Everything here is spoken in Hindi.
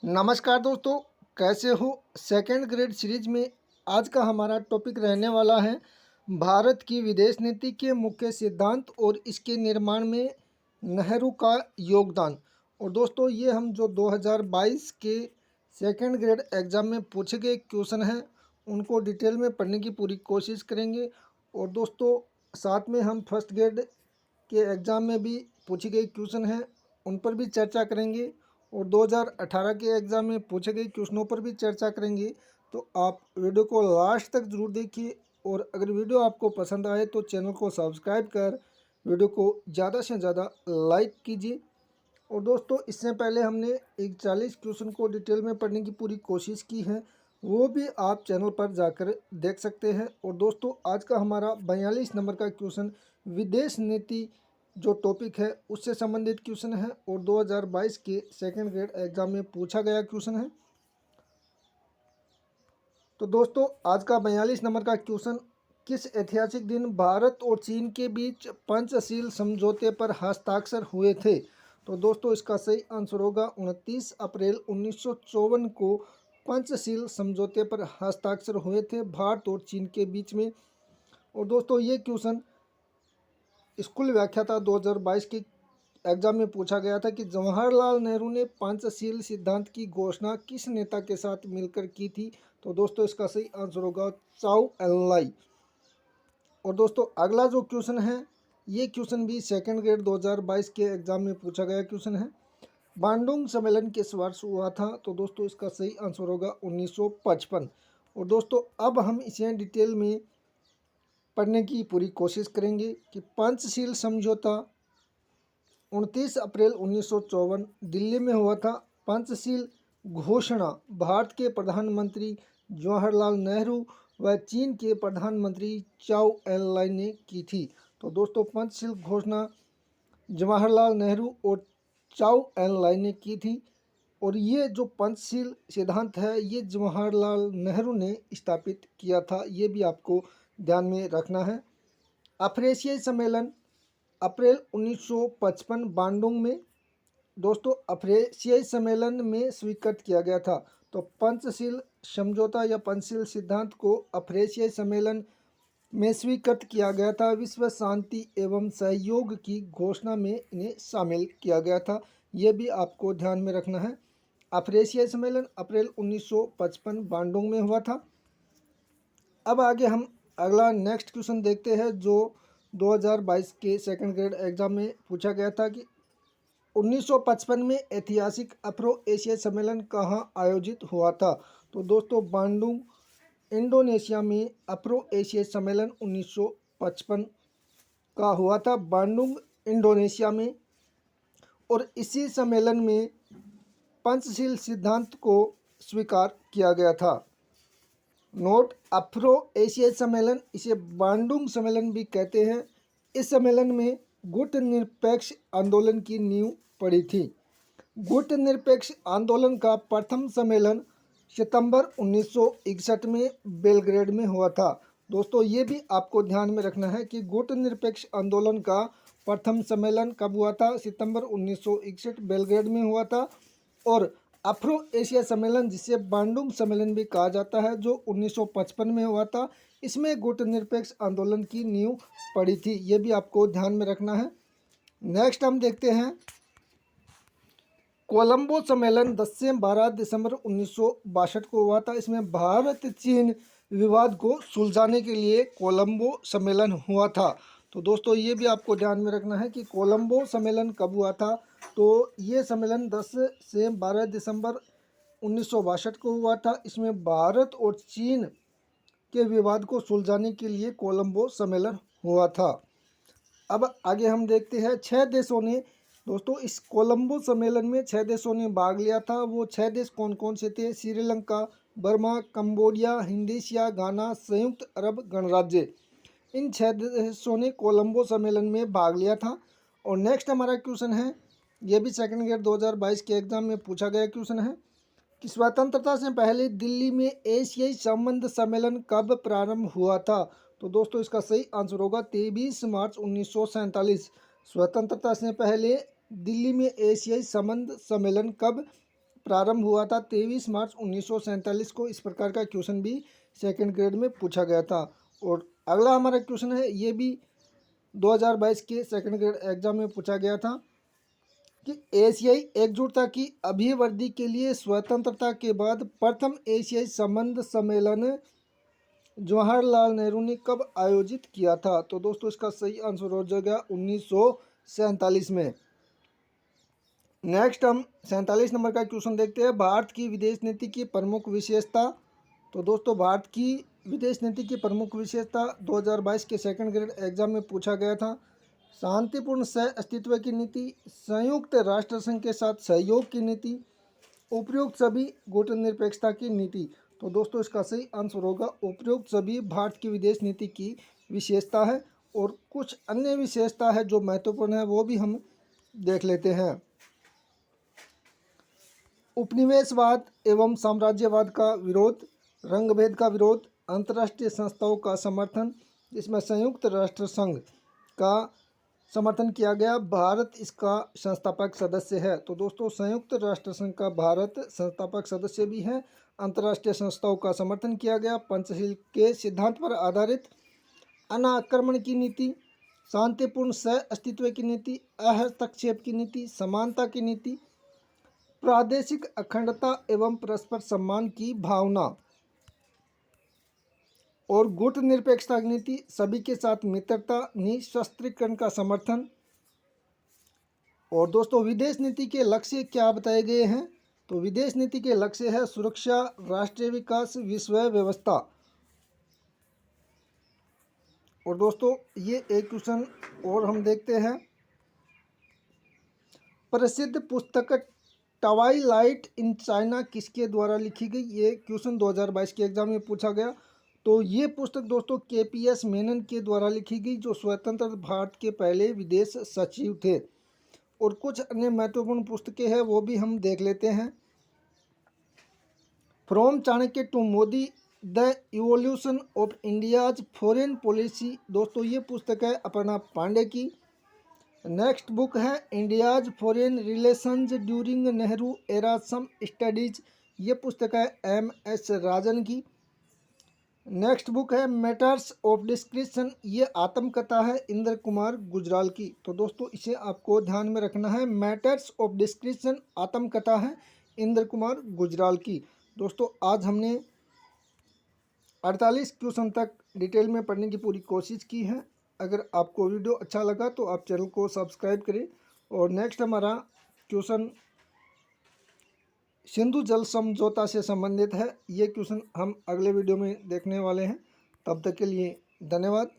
नमस्कार दोस्तों, कैसे हो। सेकंड ग्रेड सीरीज में आज का हमारा टॉपिक रहने वाला है भारत की विदेश नीति के मुख्य सिद्धांत और इसके निर्माण में नेहरू का योगदान। और दोस्तों ये हम जो 2022 के सेकंड ग्रेड एग्ज़ाम में पूछे गए क्वेश्चन हैं उनको डिटेल में पढ़ने की पूरी कोशिश करेंगे। और दोस्तों साथ में हम फर्स्ट ग्रेड के एग्ज़ाम में भी पूछी गई क्वेश्चन हैं उन पर भी चर्चा करेंगे और 2018 के एग्ज़ाम में पूछे गए क्वेश्चनों पर भी चर्चा करेंगे। तो आप वीडियो को लास्ट तक ज़रूर देखिए और अगर वीडियो आपको पसंद आए तो चैनल को सब्सक्राइब कर वीडियो को ज़्यादा से ज़्यादा लाइक कीजिए। और दोस्तों इससे पहले हमने 41 क्वेश्चन को डिटेल में पढ़ने की पूरी कोशिश की है, वो भी आप चैनल पर जाकर देख सकते हैं। और दोस्तों आज का हमारा 42 नंबर का क्वेश्चन विदेश नीति जो टॉपिक है उससे संबंधित क्वेश्चन है और 2022 के सेकंड ग्रेड एग्जाम में पूछा गया क्वेश्चन है। तो दोस्तों आज का 42 नंबर का क्वेश्चन, किस ऐतिहासिक दिन भारत और चीन के बीच पंचशील समझौते पर हस्ताक्षर हुए थे। तो दोस्तों इसका सही आंसर होगा 29 अप्रैल 1954 को पंचशील समझौते पर हस्ताक्षर हुए थे भारत और चीन के बीच में। और दोस्तों ये क्वेश्चन स्कूल व्याख्याता 2022 के एग्जाम में पूछा गया था कि जवाहरलाल नेहरू ने पंचशील सिद्धांत की घोषणा किस नेता के साथ मिलकर की थी। तो दोस्तों इसका सही आंसर होगा चाउ एनलाई। और दोस्तों अगला जो क्वेश्चन है ये क्वेश्चन भी सेकंड ग्रेड 2022 के एग्जाम में पूछा गया क्वेश्चन है। बांडुंग सम्मेलन किस वर्ष हुआ था। तो दोस्तों इसका सही आंसर होगा 1955। और दोस्तों अब हम इसे डिटेल में पढ़ने की पूरी कोशिश करेंगे कि पंचशील समझौता 29 अप्रैल 1954 दिल्ली में हुआ था। पंचशील घोषणा भारत के प्रधानमंत्री जवाहरलाल नेहरू व चीन के प्रधानमंत्री चाउ एन-लाई ने की थी। तो दोस्तों पंचशील घोषणा जवाहरलाल नेहरू और चाउ एन-लाई ने की थी। और ये जो पंचशील सिद्धांत है ये जवाहरलाल नेहरू ने स्थापित किया था, ये भी आपको ध्यान में रखना है। अफ्रेशियाई सम्मेलन अप्रैल 1955 बांडुंग में दोस्तों अफ्रेशियाई सम्मेलन में स्वीकृत किया गया था। तो पंचशील समझौता या पंचशील सिद्धांत को अफ्रेशियाई सम्मेलन में स्वीकृत किया गया था। विश्व शांति एवं सहयोग की घोषणा में इन्हें शामिल किया गया था, ये भी आपको ध्यान में रखना है। अफ्रेशियाई सम्मेलन अप्रैल 1955 बांडुंग में हुआ था। अब आगे हम अगला नेक्स्ट क्वेश्चन देखते हैं जो 2022 के सेकंड ग्रेड एग्जाम में पूछा गया था कि 1955 में ऐतिहासिक अफ्रो एशियाई सम्मेलन कहाँ आयोजित हुआ था। तो दोस्तों बांडुंग इंडोनेशिया में अफ्रो एशियाई सम्मेलन 1955 का हुआ था, बांडुंग इंडोनेशिया में। और इसी सम्मेलन में पंचशील सिद्धांत को स्वीकार किया गया था। नोट अफ्रो एशियाई सम्मेलन, इसे बांडुंग सम्मेलन भी कहते हैं। इस सम्मेलन में गुटनिरपेक्ष आंदोलन की नींव पड़ी थी। गुटनिरपेक्ष आंदोलन का प्रथम सम्मेलन सितंबर 1961 में बेलग्रेड में हुआ था। दोस्तों ये भी आपको ध्यान में रखना है कि गुटनिरपेक्ष आंदोलन का प्रथम सम्मेलन कब हुआ था, सितंबर 1961 बेलग्रेड में हुआ था। और अफ्रो एशिया सम्मेलन जिसे बांडुंग सम्मेलन भी कहा जाता है जो 1955 में हुआ था, इसमें गुटनिरपेक्ष आंदोलन की नींव पड़ी थी, ये भी आपको ध्यान में रखना है। नेक्स्ट हम देखते हैं कोलंबो सम्मेलन 10 से 12 दिसंबर 1962 को हुआ था। इसमें भारत चीन विवाद को सुलझाने के लिए कोलंबो सम्मेलन हुआ था। तो दोस्तों ये भी आपको ध्यान में रखना है कि कोलंबो सम्मेलन कब हुआ था। तो ये सम्मेलन 10 से 12 दिसंबर 1962 को हुआ था। इसमें भारत और चीन के विवाद को सुलझाने के लिए कोलंबो सम्मेलन हुआ था। अब आगे हम देखते हैं 6 देशों ने दोस्तों इस कोलंबो सम्मेलन में 6 देशों ने भाग लिया था। वो 6 देश कौन कौन से थे, श्रीलंका, बर्मा, कंबोडिया, इंडोनेशिया, घाना, संयुक्त अरब गणराज्य। इन 6 देशों ने कोलंबो सम्मेलन में भाग लिया था। और नेक्स्ट हमारा क्वेश्चन है, ये भी सेकंड ग्रेड 2022 के एग्जाम में पूछा गया क्वेश्चन है कि स्वतंत्रता से पहले दिल्ली में एशियाई संबंध सम्मेलन कब प्रारंभ हुआ था। तो दोस्तों इसका सही आंसर होगा 23 मार्च 1947। स्वतंत्रता से पहले दिल्ली में एशियाई संबंध सम्मेलन कब प्रारंभ हुआ था 23 मार्च 1947 को। इस प्रकार का क्वेश्चन भी सेकंड ग्रेड में पूछा गया था। और अगला हमारा क्वेश्चन है, ये भी 2022 के सेकंड ग्रेड एग्जाम में पूछा गया था कि एशियाई एकजुटता की अभिवृद्धि के लिए स्वतंत्रता के बाद प्रथम एशियाई संबंध सम्मेलन जवाहरलाल नेहरू ने कब आयोजित किया था। तो दोस्तों इसका सही आंसर हो जाएगा 1947 में। नेक्स्ट हम 47 नंबर का क्वेश्चन देखते हैं, भारत की विदेश नीति की प्रमुख विशेषता। तो दोस्तों भारत की विदेश नीति की प्रमुख विशेषता 2022 के सेकंड ग्रेड एग्जाम में पूछा गया था। शांतिपूर्ण सह अस्तित्व की नीति, संयुक्त राष्ट्र संघ के साथ सहयोग की नीति, उपयुक्त सभी गुटनिरपेक्षता की नीति। तो दोस्तों इसका सही आंसर होगा उपयुक्त सभी भारत की विदेश नीति की विशेषता है। और कुछ अन्य विशेषता है जो महत्वपूर्ण है वो भी हम देख लेते हैं। उपनिवेशवाद एवं साम्राज्यवाद का विरोध, रंगभेद का विरोध, अंतर्राष्ट्रीय संस्थाओं का समर्थन, जिसमें संयुक्त राष्ट्र संघ का समर्थन किया गया, भारत इसका संस्थापक सदस्य है। तो दोस्तों संयुक्त राष्ट्र संघ का भारत संस्थापक सदस्य भी है। अंतर्राष्ट्रीय संस्थाओं का समर्थन किया गया, पंचशील के सिद्धांत पर आधारित अनाक्रमण की नीति, शांतिपूर्ण सह अस्तित्व की नीति, अहस्तक्षेप की नीति, समानता की नीति, प्रादेशिक अखंडता एवं परस्पर सम्मान की भावना, और गुटनिरपेक्षता की नीति, सभी के साथ मित्रता, निशस्त्रीकरण का समर्थन। और दोस्तों विदेश नीति के लक्ष्य क्या बताए गए हैं। तो विदेश नीति के लक्ष्य है सुरक्षा, राष्ट्रीय विकास, विश्व व्यवस्था। और दोस्तों ये एक क्वेश्चन और हम देखते हैं, प्रसिद्ध पुस्तक ट्वाइलाइट इन चाइना किसके द्वारा लिखी गई। ये क्वेश्चन 2022 के एग्जाम में पूछा गया। तो ये पुस्तक दोस्तों KPS मेनन के द्वारा लिखी गई, जो स्वतंत्र भारत के पहले विदेश सचिव थे। और कुछ अन्य महत्वपूर्ण पुस्तकें हैं वो भी हम देख लेते हैं। From Chanakya to Modi, the evolution of India's foreign policy. दोस्तों ये पुस्तक है अपर्णा पांडे की। नेक्स्ट बुक है India's foreign relations during Nehru era some studies. ये पुस्तक है MS राजन की। नेक्स्ट बुक है मैटर्स ऑफ डिस्क्रिप्शन, ये आत्मकथा है इंद्र कुमार गुजराल की। तो दोस्तों इसे आपको ध्यान में रखना है, मैटर्स ऑफ डिस्क्रिप्शन आत्मकथा है इंद्र कुमार गुजराल की। दोस्तों आज हमने 48 क्वेश्चन तक डिटेल में पढ़ने की पूरी कोशिश की है। अगर आपको वीडियो अच्छा लगा तो आप चैनल को सब्सक्राइब करें। और नेक्स्ट हमारा क्वेश्चन सिंधु जल समझौता से संबंधित है। ये क्वेश्चन हम अगले वीडियो में देखने वाले हैं। तब तक के लिए धन्यवाद।